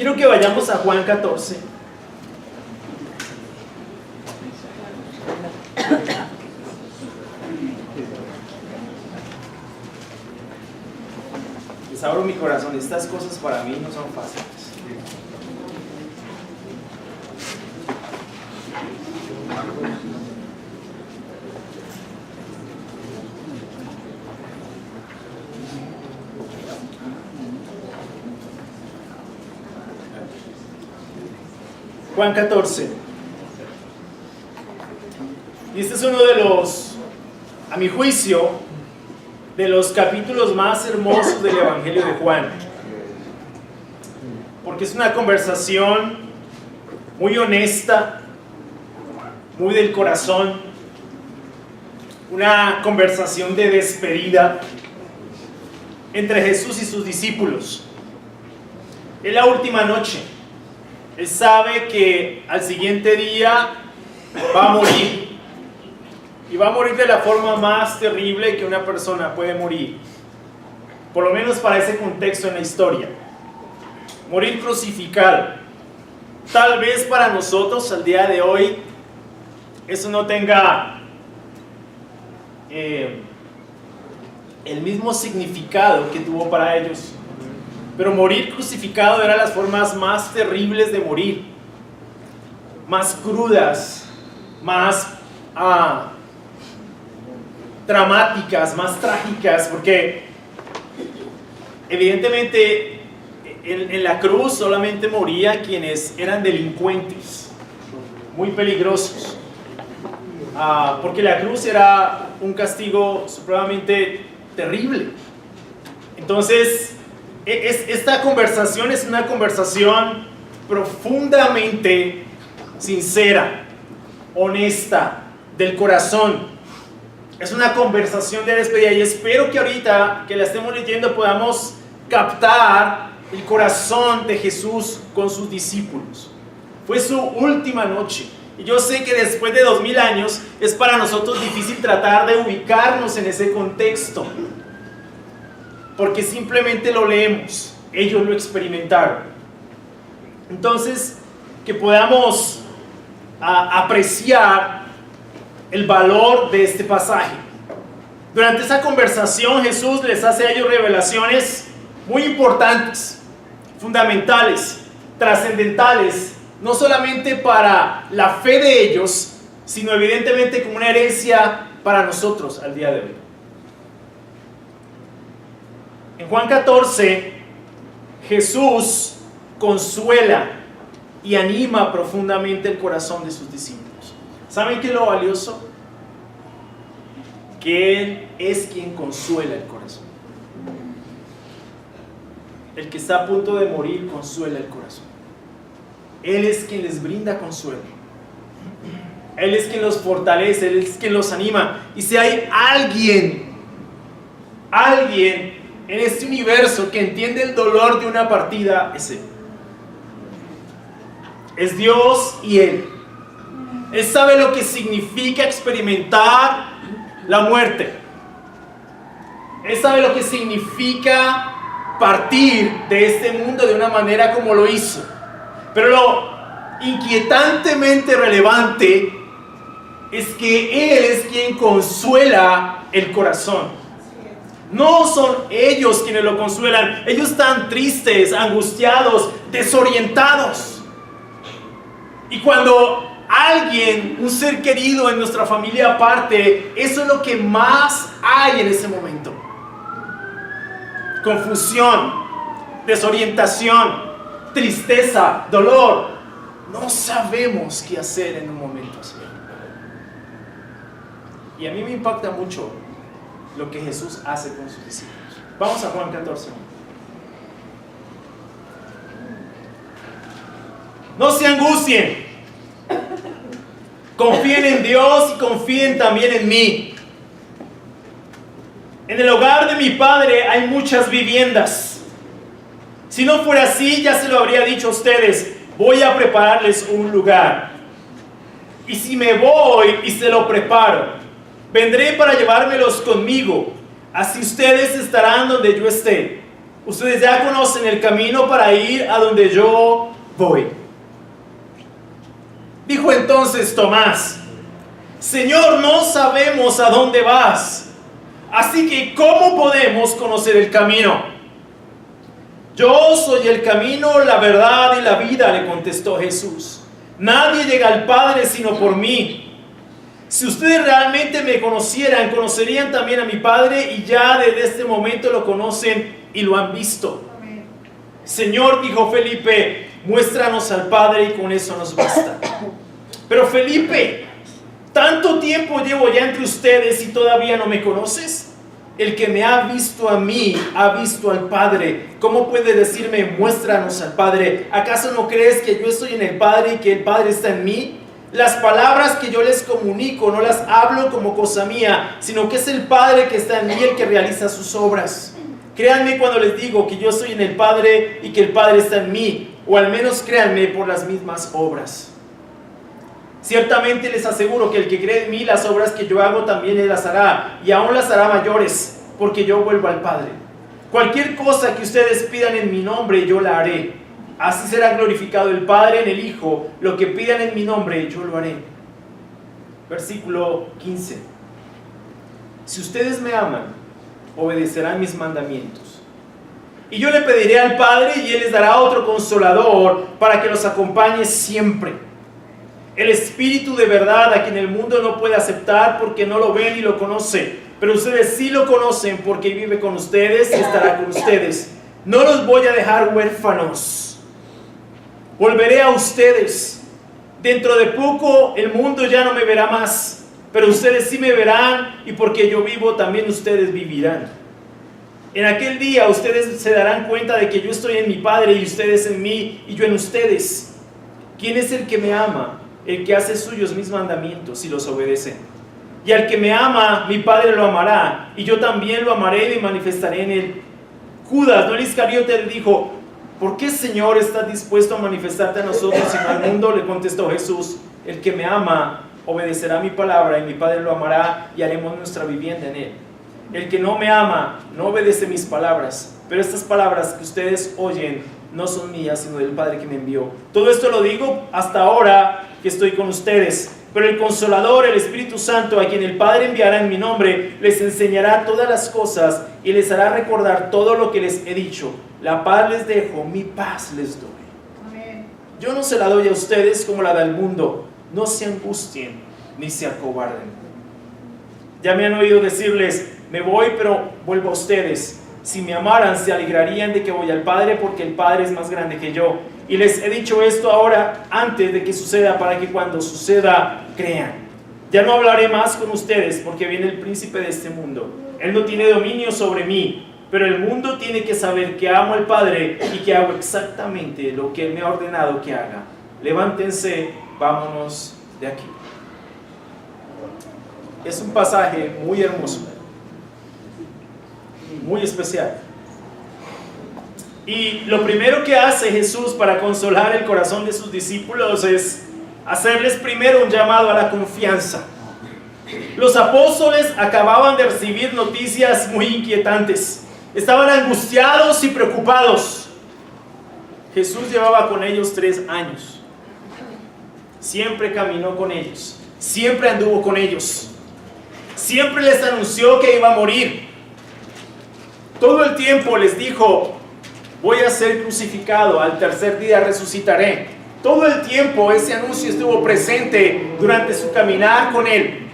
Quiero que vayamos a Juan 14. Les abro mi corazón, estas cosas para mí no son fáciles. Juan 14. Y este es uno de los, a mi juicio, de los capítulos más hermosos del Evangelio de Juan. Porque es una conversación muy honesta, muy del corazón, una conversación de despedida entre Jesús y sus discípulos. Es la última noche. Él sabe que al siguiente día va a morir. Y va a morir de la forma más terrible que una persona puede morir. Por lo menos para ese contexto en la historia. Morir crucificado. Tal vez para nosotros al día de hoy eso no tenga el mismo significado que tuvo para ellos. Pero morir crucificado era las formas más terribles de morir. Más crudas, más dramáticas, más trágicas, porque evidentemente en la cruz solamente morían quienes eran delincuentes, muy peligrosos, porque la cruz era un castigo supremamente terrible. Entonces, esta conversación es una conversación profundamente sincera, honesta, del corazón. Es una conversación de despedida y espero que ahorita que la estemos leyendo podamos captar el corazón de Jesús con sus discípulos. Fue su última noche y yo sé que después de 2000 años es para nosotros difícil tratar de ubicarnos en ese contexto, porque simplemente lo leemos, ellos lo experimentaron. Entonces, que podamos apreciar el valor de este pasaje. Durante esa conversación Jesús les hace a ellos revelaciones muy importantes, fundamentales, trascendentales, no solamente para la fe de ellos, sino evidentemente como una herencia para nosotros al día de hoy. En Juan 14, Jesús consuela y anima profundamente el corazón de sus discípulos. ¿Saben qué es lo valioso? Que Él es quien consuela el corazón. El que está a punto de morir consuela el corazón. Él es quien les brinda consuelo. Él es quien los fortalece, Él es quien los anima. Y si hay alguien en este universo que entiende el dolor de una partida, es Él. Es Dios y Él. Él sabe lo que significa experimentar la muerte. Él sabe lo que significa partir de este mundo de una manera como lo hizo. Pero lo inquietantemente relevante es que Él es quien consuela el corazón. No son ellos quienes lo consuelan. Ellos están tristes, angustiados, desorientados. Y cuando alguien, un ser querido en nuestra familia parte, eso es lo que más hay en ese momento. Confusión, desorientación, tristeza, dolor. No sabemos qué hacer en un momento así. Y a mí me impacta mucho lo que Jesús hace con sus discípulos. Vamos a Juan 14. No se angustien. Confíen en Dios y confíen también en mí. En el hogar de mi Padre hay muchas viviendas. Si no fuera así, ya se lo habría dicho a ustedes. Voy a prepararles un lugar. Y si me voy y se lo preparo, vendré para llevármelos conmigo. Así ustedes estarán donde yo esté. Ustedes ya conocen el camino para ir a donde yo voy. Dijo entonces Tomás: Señor, no sabemos a dónde vas, así que ¿cómo podemos conocer el camino? Yo soy el camino, la verdad y la vida, le contestó Jesús. Nadie llega al Padre sino por mí. Si ustedes realmente me conocieran, conocerían también a mi Padre, y ya desde este momento lo conocen y lo han visto. Amén. Señor, dijo Felipe, muéstranos al Padre y con eso nos basta. Pero Felipe, tanto tiempo llevo ya entre ustedes y todavía no me conoces. El que me ha visto a mí, ha visto al Padre. ¿Cómo puede decirme, muéstranos al Padre? ¿Acaso no crees que yo estoy en el Padre y que el Padre está en mí? Las palabras que yo les comunico no las hablo como cosa mía, sino que es el Padre que está en mí el que realiza sus obras. Créanme cuando les digo que yo estoy en el Padre y que el Padre está en mí, o al menos créanme por las mismas obras. Ciertamente les aseguro que el que cree en mí, las obras que yo hago también él las hará, y aún las hará mayores, porque yo vuelvo al Padre. Cualquier cosa que ustedes pidan en mi nombre, yo la haré. Así será glorificado el Padre en el Hijo. Lo que pidan en mi nombre, yo lo haré. Versículo 15. Si ustedes me aman, obedecerán mis mandamientos. Y yo le pediré al Padre, y Él les dará otro Consolador para que los acompañe siempre. El Espíritu de verdad, a quien el mundo no puede aceptar porque no lo ve ni lo conoce, pero ustedes sí lo conocen porque vive con ustedes y estará con ustedes. No los voy a dejar huérfanos. Volveré a ustedes. Dentro de poco el mundo ya no me verá más, pero ustedes sí me verán, y porque yo vivo también ustedes vivirán. En aquel día ustedes se darán cuenta de que yo estoy en mi Padre y ustedes en mí y yo en ustedes. ¿Quién es el que me ama? El que hace suyos mis mandamientos y los obedece. Y al que me ama, mi Padre lo amará, y yo también lo amaré y me manifestaré en él. Judas, no el Iscariote, le dijo: ¿por qué, Señor, estás dispuesto a manifestarte a nosotros y no al mundo? Le contestó Jesús: el que me ama obedecerá mi palabra, y mi Padre lo amará y haremos nuestra vivienda en él. El que no me ama no obedece mis palabras, pero estas palabras que ustedes oyen no son mías, sino del Padre que me envió. Todo esto lo digo hasta ahora que estoy con ustedes, pero el Consolador, el Espíritu Santo, a quien el Padre enviará en mi nombre, les enseñará todas las cosas y les hará recordar todo lo que les he dicho. La paz les dejo, mi paz les doy. Amén. Yo no se la doy a ustedes como la da el mundo. No se angustien ni se acobarden. Ya me han oído decirles: me voy, pero vuelvo a ustedes. Si me amaran, se alegrarían de que voy al Padre, porque el Padre es más grande que yo. Y les he dicho esto ahora, antes de que suceda, para que cuando suceda, crean. Ya no hablaré más con ustedes, porque viene el príncipe de este mundo. Él no tiene dominio sobre mí, pero el mundo tiene que saber que amo al Padre y que hago exactamente lo que Él me ha ordenado que haga. Levántense, vámonos de aquí. Es un pasaje muy hermoso, muy especial. Y lo primero que hace Jesús para consolar el corazón de sus discípulos es hacerles primero un llamado a la confianza. Los apóstoles acababan de recibir noticias muy inquietantes. Estaban angustiados y preocupados. Jesús llevaba con ellos 3 años. Siempre caminó con ellos. Siempre anduvo con ellos. Siempre les anunció que iba a morir. Todo el tiempo les dijo: voy a ser crucificado, al tercer día resucitaré. Todo el tiempo ese anuncio estuvo presente durante su caminar con Él.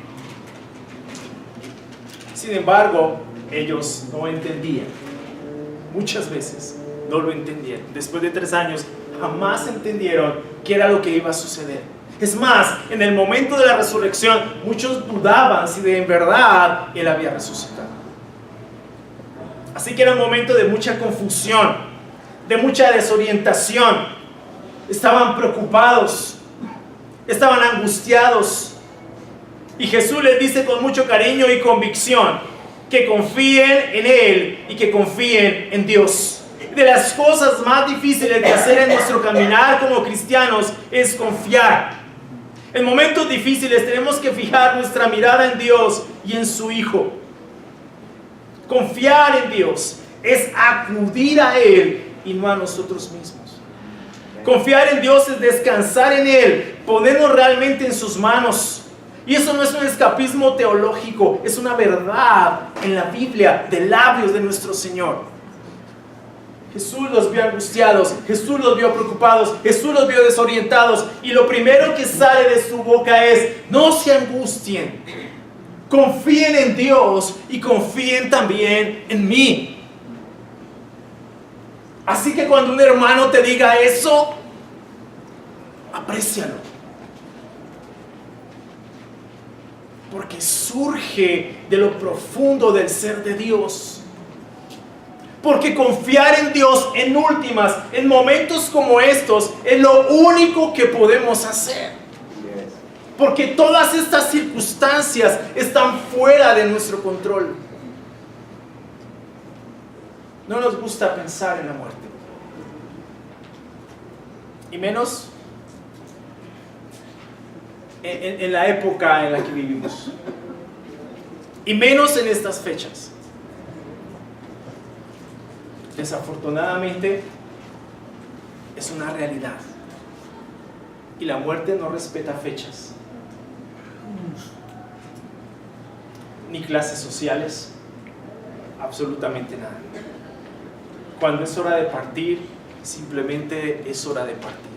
Sin embargo, ellos no entendían. Muchas veces no lo entendían. Después de 3 años, jamás entendieron qué era lo que iba a suceder. Es más, en el momento de la resurrección, muchos dudaban si de en verdad Él había resucitado. Así que era un momento de mucha confusión, de mucha desorientación. Estaban preocupados, estaban angustiados. Y Jesús les dice con mucho cariño y convicción que confíen en Él y que confíen en Dios. De las cosas más difíciles de hacer en nuestro caminar como cristianos es confiar. En momentos difíciles tenemos que fijar nuestra mirada en Dios y en su Hijo. Confiar en Dios. es acudir a Él y no a nosotros mismos. Confiar en Dios es descansar en Él, ponernos realmente en sus manos. Y eso no es un escapismo teológico, es una verdad en la Biblia, de labios de nuestro Señor. Jesús los vio angustiados, Jesús los vio preocupados, Jesús los vio desorientados. Y lo primero que sale de su boca es: no se angustien, confíen en Dios y confíen también en mí. Así que cuando un hermano te diga eso, aprécialo. Porque surge de lo profundo del ser de Dios. Porque confiar en Dios en últimas, en momentos como estos, es lo único que podemos hacer. Porque todas estas circunstancias están fuera de nuestro control. No nos gusta pensar en la muerte. Y menos en la época en la que vivimos. Y menos en estas fechas. Desafortunadamente, es una realidad. Y la muerte no respeta fechas. Ni clases sociales. Absolutamente nada. Cuando es hora de partir, simplemente es hora de partir.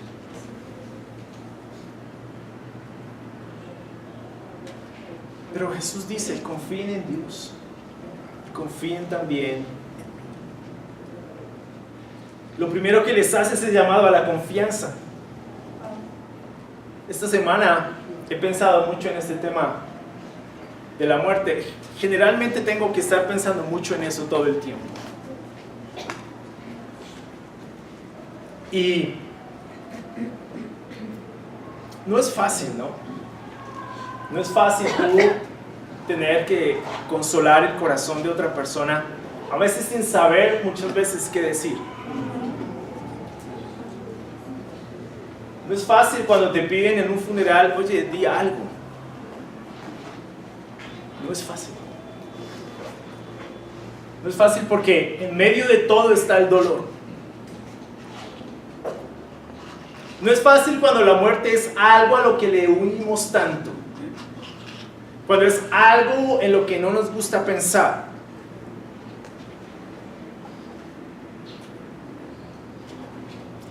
Pero Jesús dice: confíen en Dios, confíen también en mí. Lo primero que les hace es el llamado a la confianza. Esta semana he pensado mucho en este tema de la muerte. Generalmente tengo que estar pensando mucho en eso todo el tiempo. Y no es fácil, ¿no? No es fácil tú tener que consolar el corazón de otra persona, a veces sin saber muchas veces qué decir. No es fácil cuando te piden en un funeral: oye, di algo. No es fácil. No es fácil porque en medio de todo está el dolor. No es fácil cuando la muerte es algo a lo que le huimos tanto. Cuando es algo en lo que no nos gusta pensar.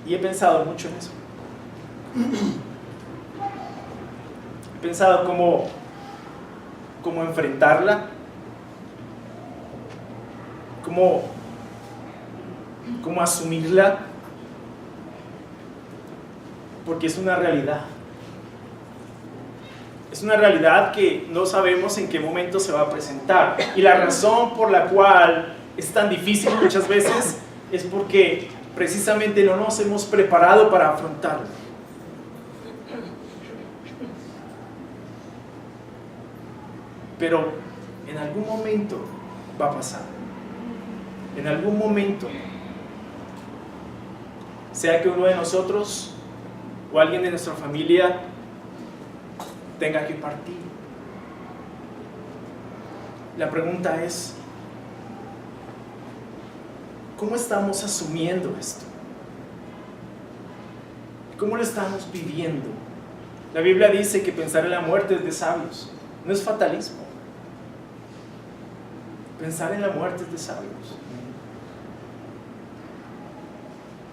Y he pensado mucho en eso. He pensado cómo enfrentarla, cómo asumirla, porque es una realidad. Es una realidad que no sabemos en qué momento se va a presentar. Y la razón por la cual es tan difícil muchas veces es porque precisamente no nos hemos preparado para afrontarlo. Pero en algún momento va a pasar. En algún momento, sea que uno de nosotros o alguien de nuestra familia tenga que partir. La pregunta es: ¿cómo estamos asumiendo esto? ¿Cómo lo estamos viviendo? La Biblia dice que pensar en la muerte es de sabios, no es fatalismo. Pensar en la muerte es de sabios.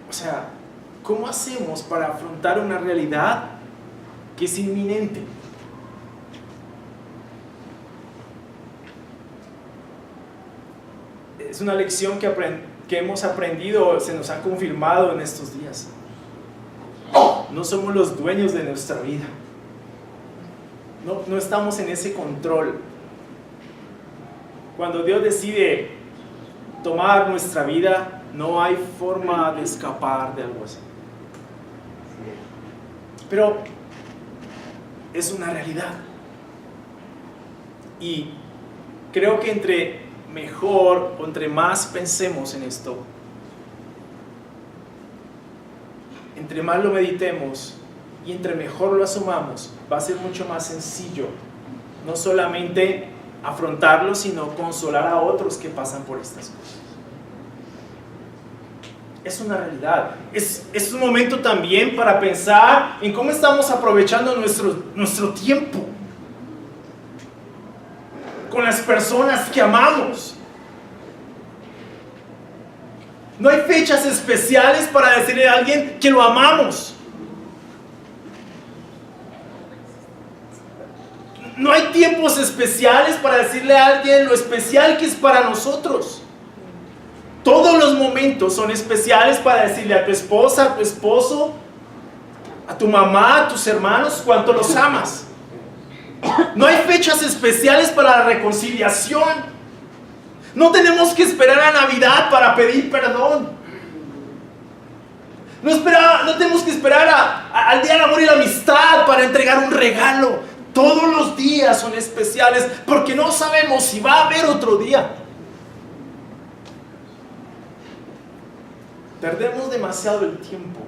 O sea, ¿cómo hacemos para afrontar una realidad que es inminente? Es una lección que hemos aprendido, se nos ha confirmado en estos días. No somos los dueños de nuestra vida. No estamos en ese control. Cuando Dios decide tomar nuestra vida, no hay forma de escapar de algo así. Pero es una realidad. Y creo que entre mejor o entre más pensemos en esto, entre más lo meditemos y entre mejor lo asumamos, va a ser mucho más sencillo no solamente afrontarlo, sino consolar a otros que pasan por estas cosas. es una realidad. Es un momento también para pensar en cómo estamos aprovechando nuestro tiempo con las personas que amamos. No hay fechas especiales para decirle a alguien que lo amamos. No hay tiempos especiales para decirle a alguien lo especial que es para nosotros. Todos los momentos son especiales para decirle a tu esposa, a tu esposo, a tu mamá, a tus hermanos, cuánto los amas. No hay fechas especiales para la reconciliación. No tenemos que esperar a Navidad para pedir perdón. No tenemos que esperar al Día del Amor y la Amistad para entregar un regalo. Todos los días son especiales porque no sabemos si va a haber otro día. Perdemos demasiado el tiempo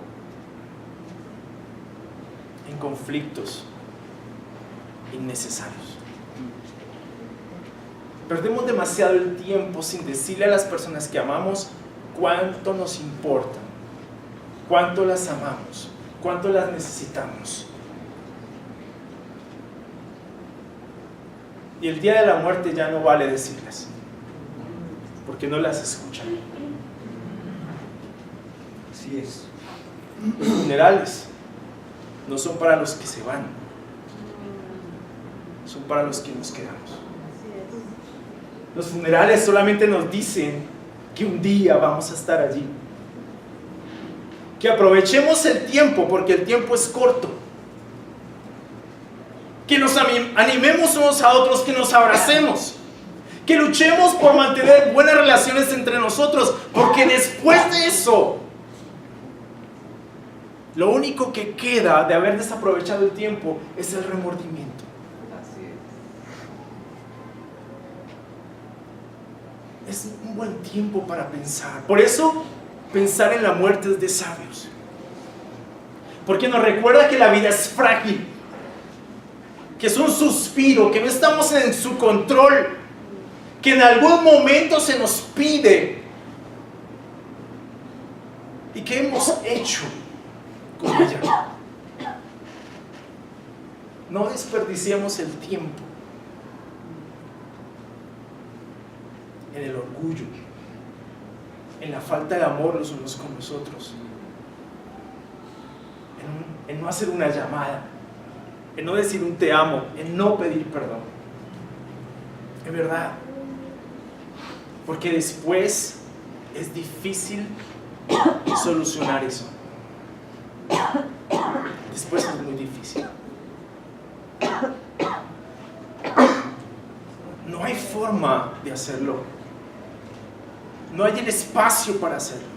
en conflictos innecesarios. Perdemos demasiado el tiempo sin decirle a las personas que amamos cuánto nos importan, cuánto las amamos, cuánto las necesitamos. Y el día de la muerte ya no vale decirlas, porque no las escuchan. Así es. Los funerales no son para los que se van, son para los que nos quedamos. Los funerales solamente nos dicen que un día vamos a estar allí. Que aprovechemos el tiempo, porque el tiempo es corto. Que nos animemos unos a otros, que nos abracemos. Que luchemos por mantener buenas relaciones entre nosotros, porque después de eso, lo único que queda de haber desaprovechado el tiempo es el remordimiento. Es un buen tiempo para pensar. Por eso, pensar en la muerte es de sabios. Porque nos recuerda que la vida es frágil, que es un suspiro, que no estamos en su control, que en algún momento se nos pide. ¿Y qué hemos hecho con ella? No desperdiciemos el tiempo en el orgullo, en la falta de amor los unos con los otros, en no hacer una llamada, en no decir un te amo, en no pedir perdón. Es verdad, porque después es difícil solucionar eso. Después es muy difícil. No hay forma de hacerlo. No hay el espacio para hacerlo.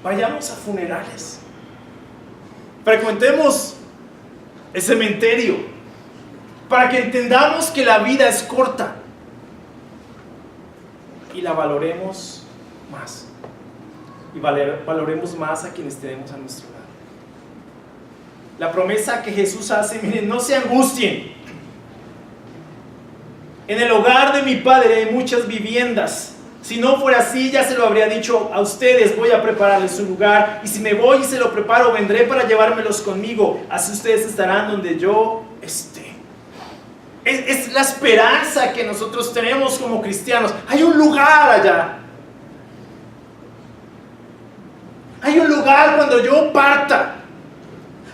Vayamos a funerales. Frecuentemos el cementerio para que entendamos que la vida es corta y la valoremos más. Y valoremos más a quienes tenemos a nuestro lado. La promesa que Jesús hace, miren, no se angustien. En el hogar de mi Padre hay muchas viviendas. Si no fuera así, ya se lo habría dicho a ustedes. Voy a prepararles un lugar. Y si me voy y se lo preparo, vendré para llevármelos conmigo. Así ustedes estarán donde yo esté. Es la esperanza que nosotros tenemos como cristianos. Hay un lugar allá. Hay un lugar cuando yo parta.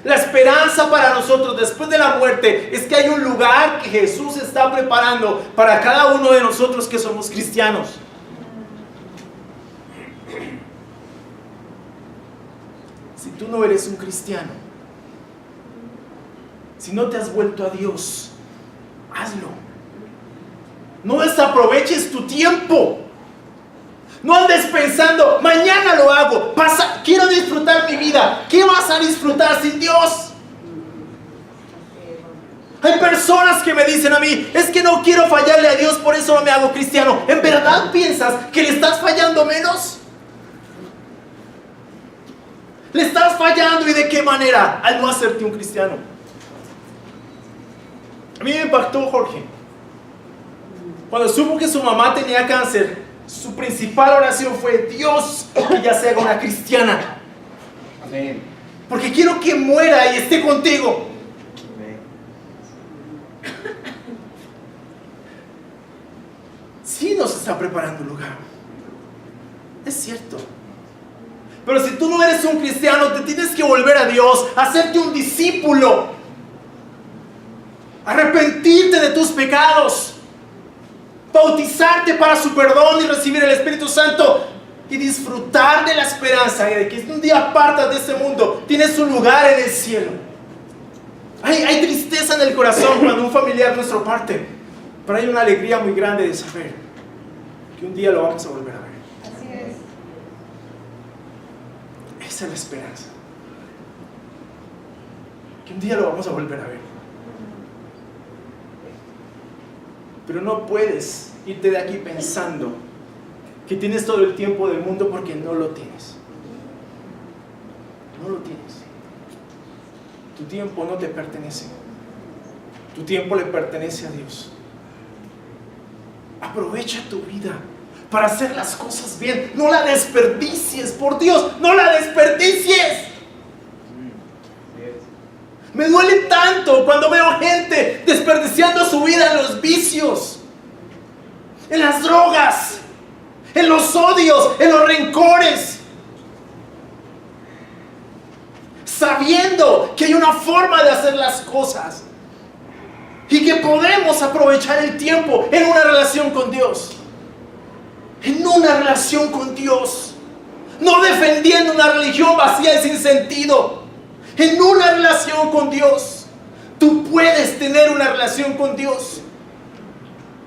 La esperanza para nosotros después de la muerte es que hay un lugar que Jesús está preparando para cada uno de nosotros que somos cristianos. Si tú no eres un cristiano, si no te has vuelto a Dios, hazlo. No desaproveches tu tiempo. No andes pensando, mañana lo hago, quiero disfrutar mi vida. ¿Qué vas a disfrutar sin Dios? Hay personas que me dicen a mí, es que no quiero fallarle a Dios, por eso no me hago cristiano. ¿En verdad piensas que le estás fallando menos? ¿Le estás fallando y de qué manera? Al no hacerte un cristiano. A mí me impactó Jorge cuando supo que su mamá tenía cáncer. su principal oración fue: Dios, que ya se haga una cristiana. Amén. Porque quiero que muera y esté contigo. Amén. Sí nos está preparando un lugar. Es cierto. Pero si tú no eres un cristiano, te tienes que volver a Dios, hacerte un discípulo, arrepentirte de tus pecados, bautizarte para su perdón y recibir el Espíritu Santo y disfrutar de la esperanza de que un día partas de este mundo, tienes un lugar en el cielo. Hay tristeza en el corazón cuando un familiar nuestro parte, pero hay una alegría muy grande de saber que un día lo vamos a volver a ver. Así es. Esa es la esperanza. Que un día lo vamos a volver a ver. Pero no puedes irte de aquí pensando que tienes todo el tiempo del mundo, porque no lo tienes. No lo tienes. Tu tiempo no te pertenece. Tu tiempo le pertenece a Dios. Aprovecha tu vida para hacer las cosas bien. No la desperdicies, por Dios, no la desperdicies. Me duele tanto cuando veo gente desperdiciando su vida en los vicios, en las drogas, en los odios, en los rencores, sabiendo que hay una forma de hacer las cosas y que podemos aprovechar el tiempo en una relación con Dios. En una relación con Dios, no defendiendo una religión vacía y sin sentido. En una relación con Dios, tú puedes tener una relación con Dios,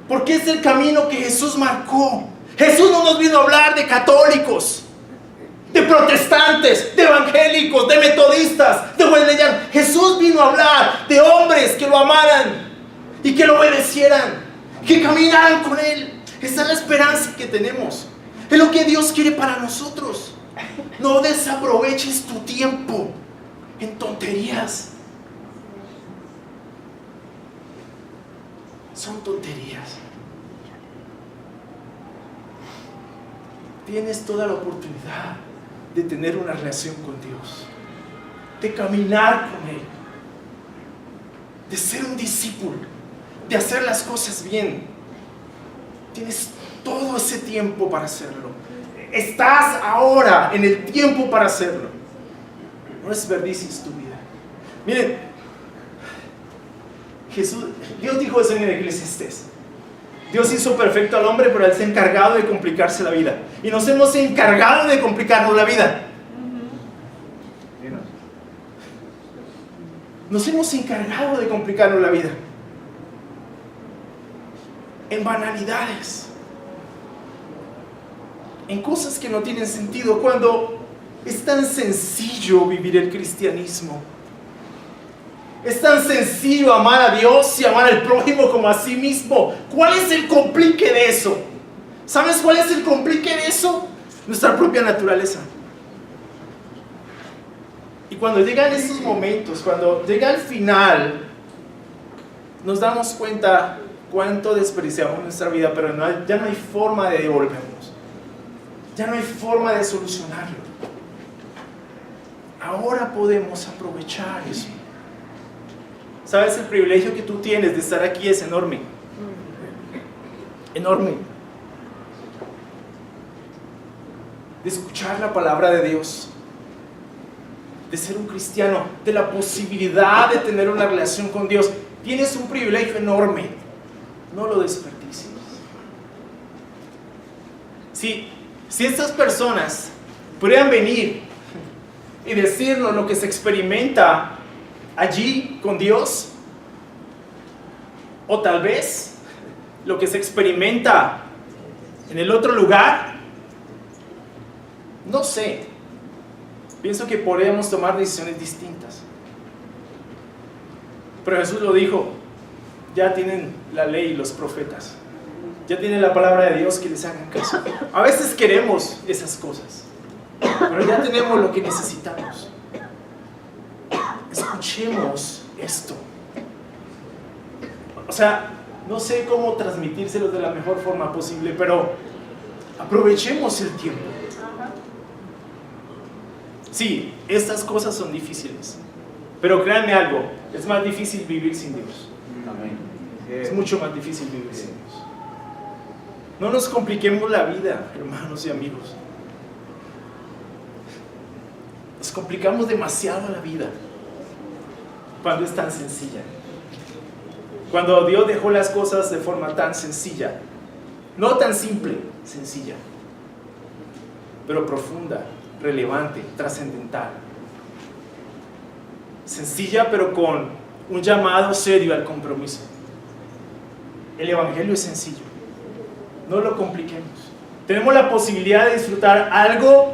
porque es el camino que Jesús marcó. Jesús no nos vino a hablar de católicos, de protestantes, de evangélicos, de metodistas, de wesleyanos. Jesús vino a hablar de hombres que lo amaran y que lo obedecieran, que caminaran con Él. Esa es la esperanza que tenemos. Es lo que Dios quiere para nosotros. No desaproveches tu tiempo en tonterías. Son tonterías. Tienes toda la oportunidad de tener una relación con Dios, de caminar con Él, de ser un discípulo, de hacer las cosas bien. Tienes todo ese tiempo para hacerlo. Estás ahora en el tiempo para hacerlo. No desperdicies tu vida. Miren, Dios dijo eso en el Eclesiastés. Dios hizo perfecto al hombre, pero Él se ha encargado de complicarse la vida. Y nos hemos encargado de complicarnos la vida. Nos hemos encargado de complicarnos la vida en banalidades, en cosas que no tienen sentido, cuando es tan sencillo vivir el cristianismo. Es tan sencillo amar a Dios y amar al prójimo como a sí mismo. ¿Cuál es el complique de eso? ¿Sabes cuál es el complique de eso? Nuestra propia naturaleza. Y cuando llegan estos momentos, cuando llega el final, nos damos cuenta cuánto desperdiciamos nuestra vida, pero ya no hay forma de devolvernos. Ya no hay forma de solucionarlo. Ahora podemos aprovechar eso. ¿Sabes? El privilegio que tú tienes de estar aquí es enorme. Enorme. De escuchar la palabra de Dios, de ser un cristiano, de la posibilidad de tener una relación con Dios. Tienes un privilegio enorme. No lo desperdicies. Si estas personas pudieran venir y decirnos lo que se experimenta allí con Dios, o tal vez lo que se experimenta en el otro lugar, no sé, pienso que podríamos tomar decisiones distintas. Pero Jesús lo dijo: ya tienen la ley y los profetas, ya tienen la palabra de Dios, que les hagan caso. A veces queremos esas cosas, pero ya tenemos lo que necesitamos. Escuchemos esto. O sea, no sé cómo transmitírselos de la mejor forma posible, pero Aprovechemos el tiempo. Sí, estas cosas son difíciles, pero créanme algo, es más difícil vivir sin Dios. Amén. Es mucho más difícil vivir sin Dios. No nos compliquemos la vida, hermanos y amigos. Nos complicamos demasiado la vida cuando es tan sencilla. Cuando Dios dejó las cosas de forma tan sencilla, no tan simple, sencilla, pero profunda, relevante, trascendental. Sencilla, pero con un llamado serio al compromiso. El Evangelio es sencillo. No lo compliquemos. Tenemos la posibilidad de disfrutar algo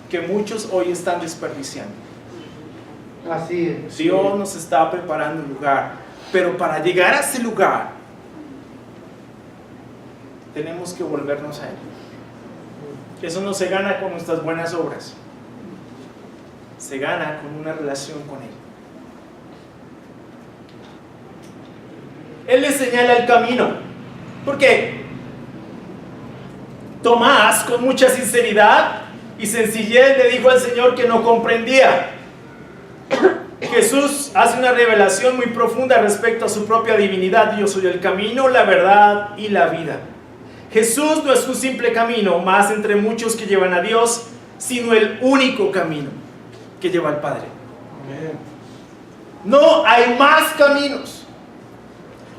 que muchos hoy están desperdiciando. Así es. Dios nos está preparando un lugar, pero para llegar a ese lugar tenemos que volvernos a Él. Eso no se gana con nuestras buenas obras, se gana con una relación con Él. Él le señala el camino. ¿Por qué? Tomás, con mucha sinceridad y sencillez, le dijo al Señor que no comprendía. Jesús hace una revelación muy profunda respecto a su propia divinidad. Yo soy el camino, la verdad y la vida. Jesús no es un simple camino más entre muchos que llevan a Dios, sino el único camino que lleva al Padre. No hay más caminos.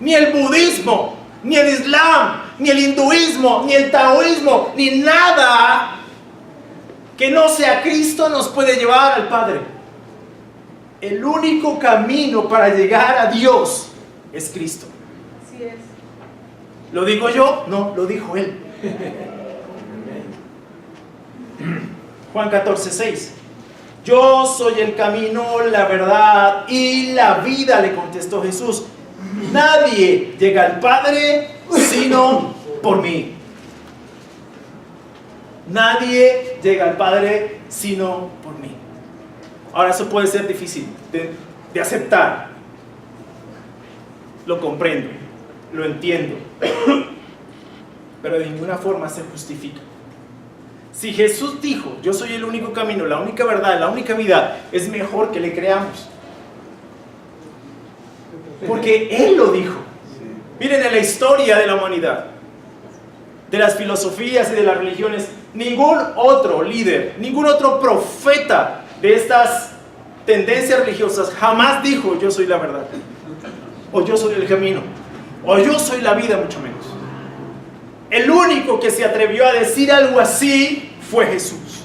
Ni el budismo, ni el islam, ni el hinduismo, ni el taoísmo, ni nada que no sea Cristo nos puede llevar al Padre. El único camino para llegar a Dios es Cristo. Así es. ¿Lo digo yo? No, lo dijo Él. Juan 14:6. Yo soy el camino, la verdad y la vida, le contestó Jesús. Nadie llega al Padre sino por mí. Nadie llega al Padre sino por mí. Ahora, eso puede ser difícil de aceptar. Lo comprendo, lo entiendo, pero de ninguna forma se justifica. Si Jesús dijo, yo soy el único camino, la única verdad, la única vida, es mejor que le creamos. Porque Él lo dijo. Miren, en la historia de la humanidad, de las filosofías y de las religiones, ningún otro líder, ningún otro profeta de estas tendencias religiosas jamás dijo, yo soy la verdad, o yo soy el camino, o yo soy la vida, mucho menos. El único que se atrevió a decir algo así fue Jesús.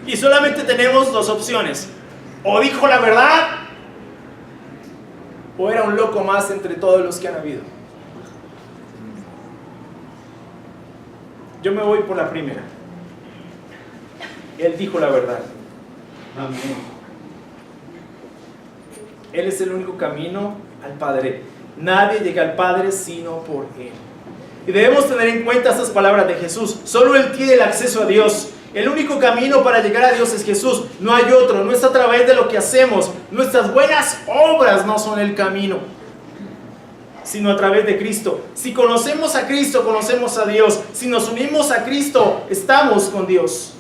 Y solamente tenemos dos opciones: o dijo la verdad, o era un loco más entre todos los que han habido. Yo me voy por la primera. Él dijo la verdad. Amén. Él es el único camino al Padre. Nadie llega al Padre sino por Él. Y debemos tener en cuenta estas palabras de Jesús. Solo Él tiene el acceso a Dios. El único camino para llegar a Dios es Jesús. No hay otro. No es a través de lo que hacemos. Nuestras buenas obras no son el camino, sino a través de Cristo. Si conocemos a Cristo, conocemos a Dios. Si nos unimos a Cristo, estamos con Dios.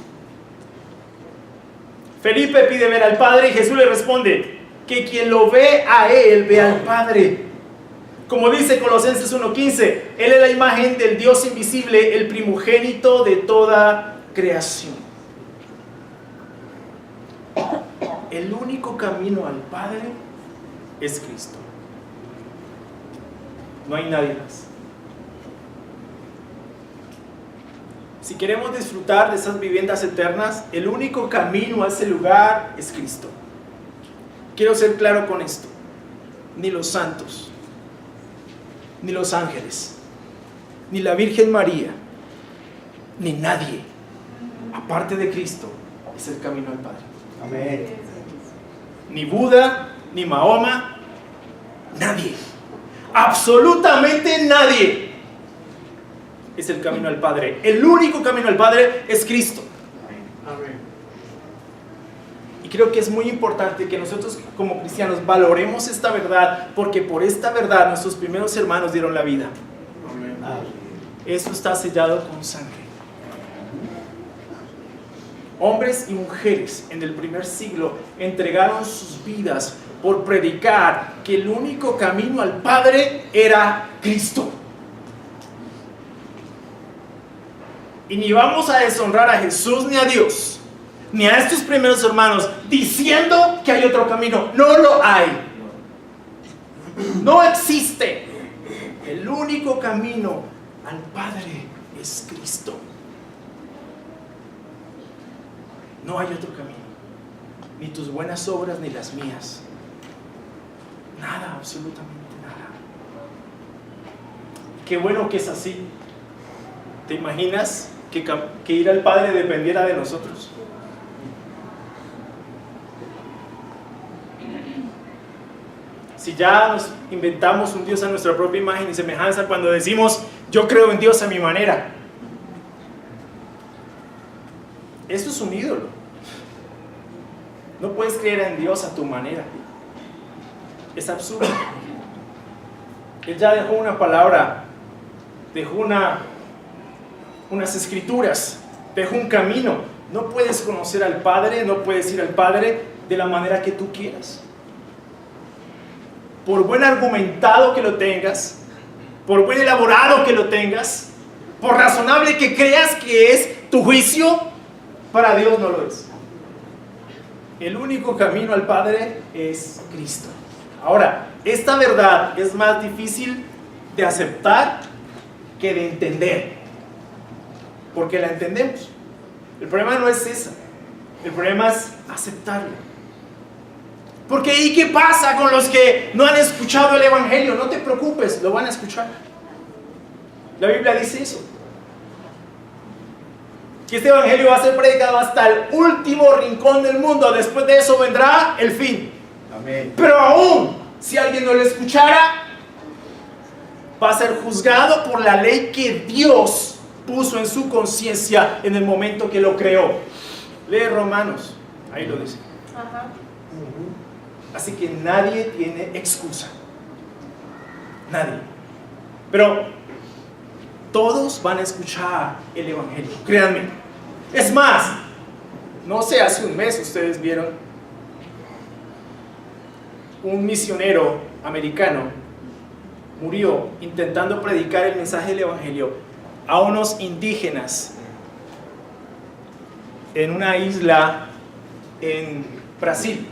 Felipe pide ver al Padre y Jesús le responde que quien lo ve a Él, ve al Padre. Como dice Colosenses 1:15, Él es la imagen del Dios invisible, el primogénito de toda creación. El único camino al Padre es Cristo. No hay nadie más. Si queremos disfrutar de esas viviendas eternas, el único camino a ese lugar es Cristo. Quiero ser claro con esto. Ni los santos, ni los ángeles, ni la Virgen María, ni nadie, aparte de Cristo, es el camino al Padre. Amén. Ni Buda, ni Mahoma, nadie, absolutamente nadie es el camino al Padre. El único camino al Padre es Cristo. Amén. Y creo que es muy importante que nosotros como cristianos valoremos esta verdad, porque por esta verdad nuestros primeros hermanos dieron la vida. Amén. Eso está sellado con sangre. Hombres y mujeres en el primer siglo entregaron sus vidas por predicar que el único camino al Padre era Cristo. Y ni vamos a deshonrar a Jesús ni a Dios, ni a estos primeros hermanos, diciendo que hay otro camino. No lo hay. No existe. El único camino al Padre es Cristo. No hay otro camino. Ni tus buenas obras ni las mías. Nada, absolutamente nada. Qué bueno que es así. ¿Te imaginas que ir al Padre dependiera de nosotros? Si ya nos inventamos un Dios a nuestra propia imagen y semejanza, cuando decimos yo creo en Dios a mi manera, eso es un ídolo. No puedes creer en Dios a tu manera. Es absurdo. Él ya dejó una palabra, dejó unas escrituras, dejó un camino. No puedes conocer al Padre, no puedes ir al Padre de la manera que tú quieras. Por buen argumentado que lo tengas, por buen elaborado que lo tengas, por razonable que creas que es tu juicio, para Dios no lo es. El único camino al Padre es Cristo. Ahora, esta verdad es más difícil de aceptar que de entender, porque la entendemos. El problema no es esa, el problema es aceptarlo. Porque ¿y qué pasa con los que no han escuchado el Evangelio? No te preocupes, lo van a escuchar. La Biblia dice eso. Que este Evangelio va a ser predicado hasta el último rincón del mundo. Después de eso vendrá el fin. Amén. Pero aún, si alguien no lo escuchara, va a ser juzgado por la ley que Dios puso en su conciencia en el momento que lo creó. Lee Romanos, ahí lo dice. Ajá. Así que nadie tiene excusa. Nadie. Pero todos van a escuchar el Evangelio, créanme. Es más, no sé, hace un mes ustedes vieron un misionero americano murió intentando predicar el mensaje del Evangelio a unos indígenas en una isla en Brasil.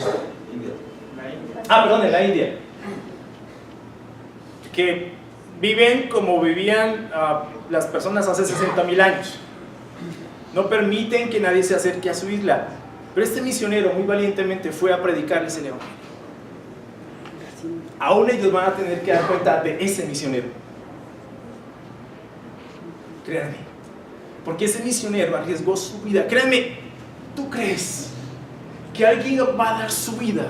En la India. Que viven como vivían las personas hace 60,000 años. No permiten que nadie se acerque a su isla. Pero este misionero muy valientemente fue a predicarles el Evangelio. Aún ellos van a tener que dar cuenta de ese misionero. Créanme. Porque ese misionero arriesgó su vida. Créanme, ¿tú crees que alguien va a dar su vida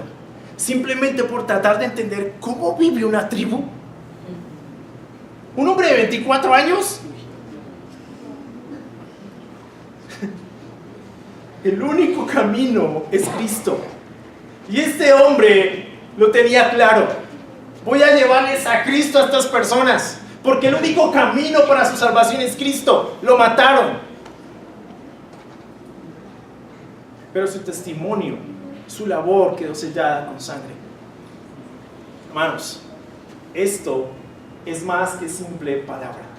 simplemente por tratar de entender cómo vive una tribu? ¿Un hombre de 24 años? El único camino es Cristo. Y este hombre lo tenía claro. Voy a llevarles a Cristo a estas personas, porque el único camino para su salvación es Cristo. Lo mataron. Pero su testimonio, su labor quedó sellada con sangre. Hermanos, esto es más que simple palabra.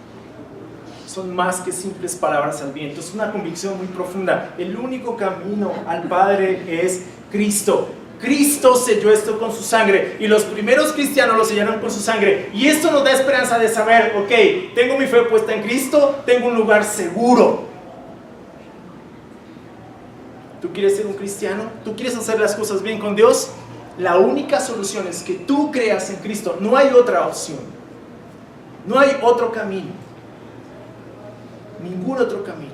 Son más que simples palabras al viento. Es una convicción muy profunda. El único camino al Padre es Cristo. Cristo selló esto con su sangre, y los primeros cristianos lo sellaron con su sangre. Y esto nos da esperanza de saber, ok, tengo mi fe puesta en Cristo, tengo un lugar seguro. ¿Tú quieres ser un cristiano? ¿Tú quieres hacer las cosas bien con Dios? La única solución es que tú creas en Cristo. No hay otra opción. No hay otro camino. Ningún otro camino.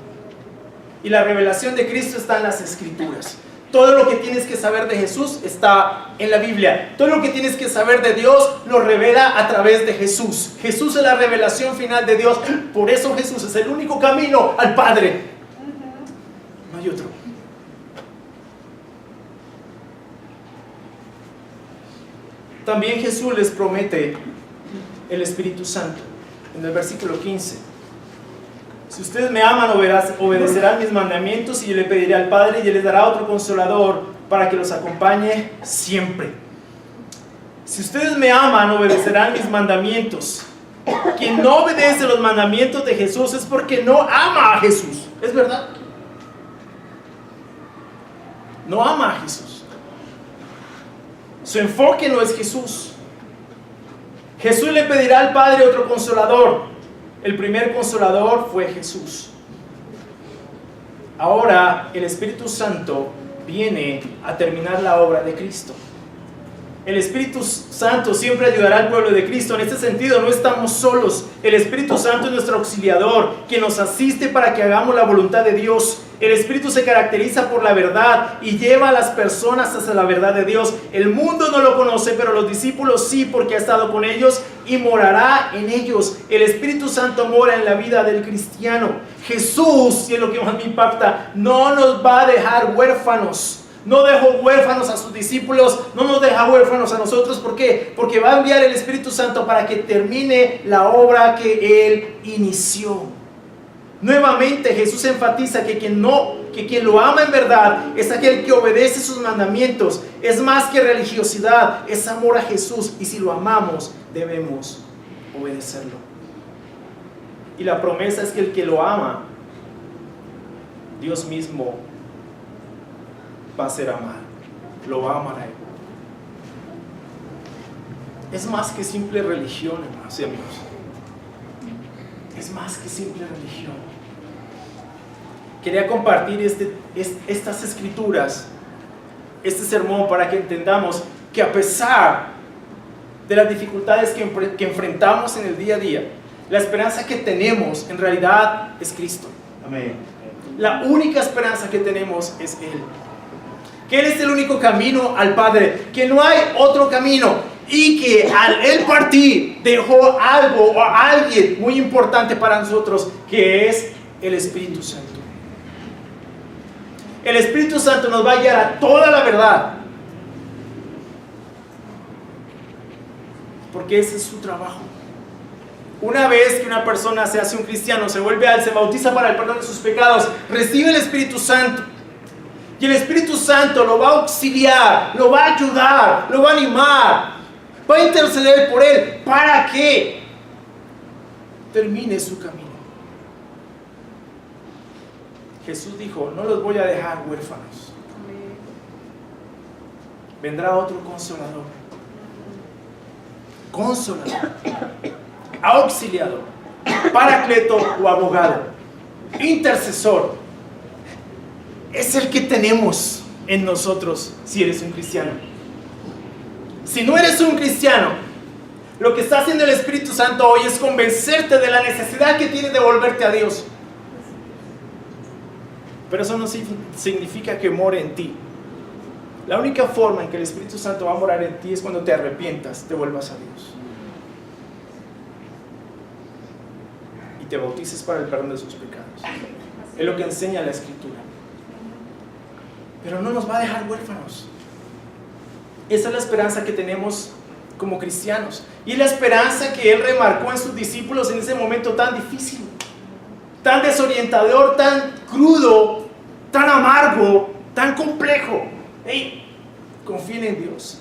Y la revelación de Cristo está en las Escrituras. Todo lo que tienes que saber de Jesús está en la Biblia. Todo lo que tienes que saber de Dios lo revela a través de Jesús. Jesús es la revelación final de Dios. Por eso Jesús es el único camino al Padre. No hay otro. También Jesús les promete el Espíritu Santo. En el versículo 15. Si ustedes me aman, obedecerán mis mandamientos, y yo le pediré al Padre y Él les dará otro consolador para que los acompañe siempre. Si ustedes me aman, obedecerán mis mandamientos. Quien no obedece los mandamientos de Jesús es porque no ama a Jesús. ¿Es verdad? No ama a Jesús. Su enfoque no es Jesús. Jesús le pedirá al Padre otro consolador. El primer consolador fue Jesús. Ahora el Espíritu Santo viene a terminar la obra de Cristo. El Espíritu Santo siempre ayudará al pueblo de Cristo. En este sentido, no estamos solos. El Espíritu Santo es nuestro auxiliador, que nos asiste para que hagamos la voluntad de Dios. El Espíritu se caracteriza por la verdad y lleva a las personas hacia la verdad de Dios. El mundo no lo conoce, pero los discípulos sí, porque ha estado con ellos y morará en ellos. El Espíritu Santo mora en la vida del cristiano. Jesús, y es lo que más me impacta, no nos va a dejar huérfanos. No dejó huérfanos a sus discípulos, no nos deja huérfanos a nosotros. ¿Por qué? Porque va a enviar el Espíritu Santo para que termine la obra que Él inició. Nuevamente Jesús enfatiza que quien lo ama en verdad es aquel que obedece sus mandamientos. Es más que religiosidad, es amor a Jesús, y si lo amamos debemos obedecerlo. Y la promesa es que el que lo ama, Dios mismo va a ser amado, lo va a amar a Él. Es más que simple religión, hermanos y amigos. Es más que simple religión. Quería compartir estas escrituras, este sermón, para que entendamos que a pesar de las dificultades que enfrentamos en el día a día, la esperanza que tenemos en realidad es Cristo. Amén. La única esperanza que tenemos es Él. Que Él es el único camino al Padre, que no hay otro camino, y que al Él partir dejó algo o alguien muy importante para nosotros, que es el Espíritu Santo. El Espíritu Santo nos va a guiar a toda la verdad, porque ese es su trabajo. Una vez que una persona se hace un cristiano, se vuelve a Él, se bautiza para el perdón de sus pecados, recibe el Espíritu Santo. Y el Espíritu Santo lo va a auxiliar, lo va a ayudar, lo va a animar, va a interceder por él para que termine su camino. Jesús dijo: no los voy a dejar huérfanos. Vendrá otro consolador. Consolador, auxiliador, paracleto o abogado, intercesor. Es el que tenemos en nosotros si eres un cristiano. Si no eres un cristiano, lo que está haciendo el Espíritu Santo hoy es convencerte de la necesidad que tienes de volverte a Dios. Pero eso no significa que more en ti. La única forma en que el Espíritu Santo va a morar en ti es cuando te arrepientas, te vuelvas a Dios y te bautices para el perdón de sus pecados. Es lo que enseña la Escritura. Pero no nos va a dejar huérfanos. Esa es la esperanza que tenemos como cristianos, y la esperanza que Él remarcó en sus discípulos en ese momento tan difícil, tan desorientador, tan crudo, tan amargo, tan complejo. Hey, confíen en Dios,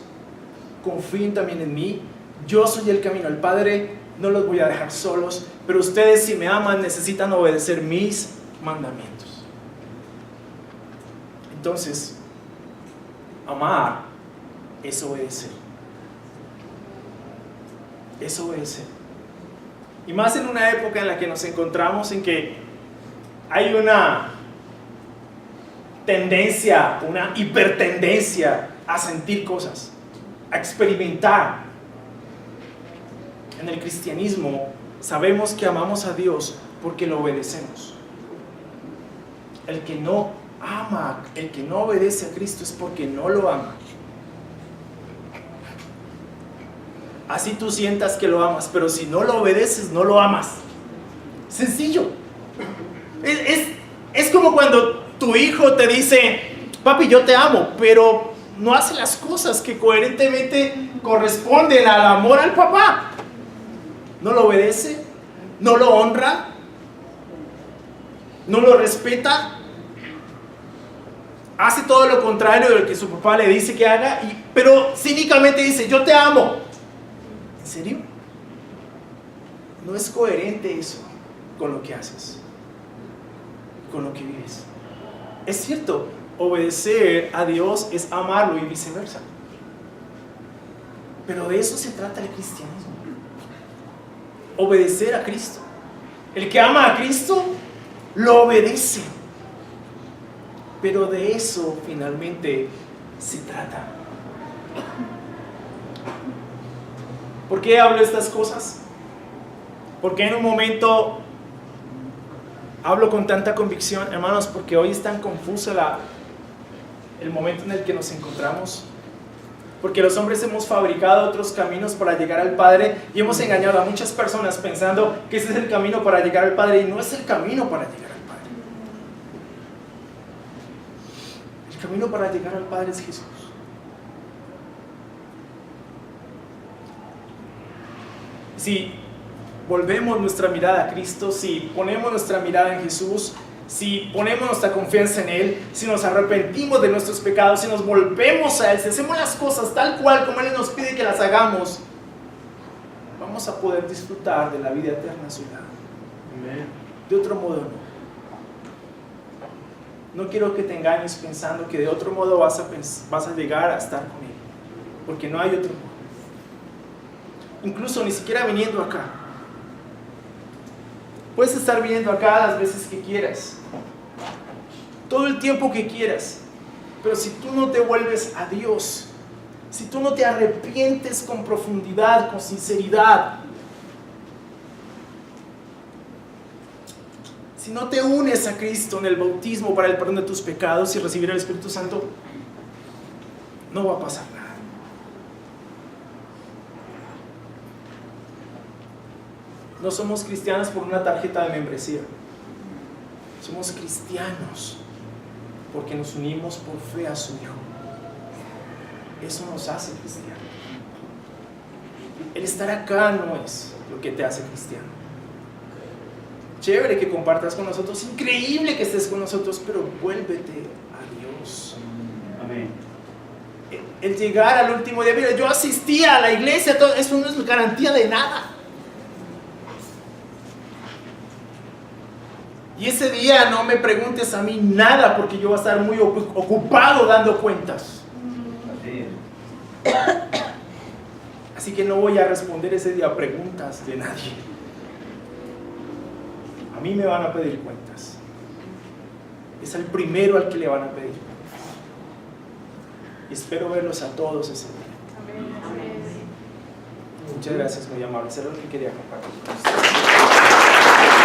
confíen también en mí. Yo soy el camino al Padre, no los voy a dejar solos, pero ustedes, si me aman, necesitan obedecer mis mandamientos. Entonces, amar es obedecer. Es obedecer. Y más en una época en la que nos encontramos, en que hay una tendencia, una hipertendencia a sentir cosas, a experimentar. En el cristianismo sabemos que amamos a Dios porque lo obedecemos. El que no ama, el que no obedece a Cristo es porque no lo ama. Así tú sientas que lo amas, pero si no lo obedeces, no lo amas. Sencillo. Es como cuando tu hijo te dice: papi, yo te amo, pero no hace las cosas que coherentemente corresponden al amor al papá. No lo obedece, no lo honra. no lo respeta, hace todo lo contrario de lo que su papá le dice que haga, pero cínicamente dice, yo te amo. ¿En serio? No es coherente eso con lo que haces, con lo que vives. Es cierto, obedecer a Dios es amarlo y viceversa. Pero de eso se trata el cristianismo. Obedecer a Cristo. El que ama a Cristo, lo obedece. Pero de eso finalmente se trata. ¿Por qué hablo estas cosas? Porque en un momento hablo con tanta convicción, hermanos, porque hoy es tan confuso el momento en el que nos encontramos. Porque los hombres hemos fabricado otros caminos para llegar al Padre y hemos engañado a muchas personas pensando que ese es el camino para llegar al Padre, y no es el camino para llegar al Padre. El camino para llegar al Padre es Jesús. Si volvemos nuestra mirada a Cristo, si ponemos nuestra mirada en Jesús, si ponemos nuestra confianza en Él, si nos arrepentimos de nuestros pecados, si nos volvemos a Él, si hacemos las cosas tal cual como Él nos pide que las hagamos, vamos a poder disfrutar de la vida eterna a su lado. De otro modo no. No quiero que te engañes pensando que de otro modo vas a llegar a estar con Él, porque no hay otro modo. Incluso ni siquiera viniendo acá. Puedes estar viniendo acá las veces que quieras, todo el tiempo que quieras, pero si tú no te vuelves a Dios, si tú no te arrepientes con profundidad, con sinceridad, si no te unes a Cristo en el bautismo para el perdón de tus pecados y recibir el Espíritu Santo, no va a pasar nada. No somos cristianos por una tarjeta de membresía. Somos cristianos porque nos unimos por fe a su Hijo. Eso nos hace cristianos. El estar acá no es lo que te hace cristiano. Chévere que compartas con nosotros, increíble que estés con nosotros, pero vuélvete a Dios. Amén. El llegar al último día, mira, yo asistía a la iglesia, todo eso no es garantía de nada. Y ese día no me preguntes a mí nada, porque yo voy a estar muy ocupado dando cuentas. Así que no voy a responder ese día preguntas de nadie. A mí me van a pedir cuentas. Es el primero al que le van a pedir cuentas. Y espero verlos a todos ese día. Muchas gracias, muy amable. Eso es lo que quería compartir con ustedes.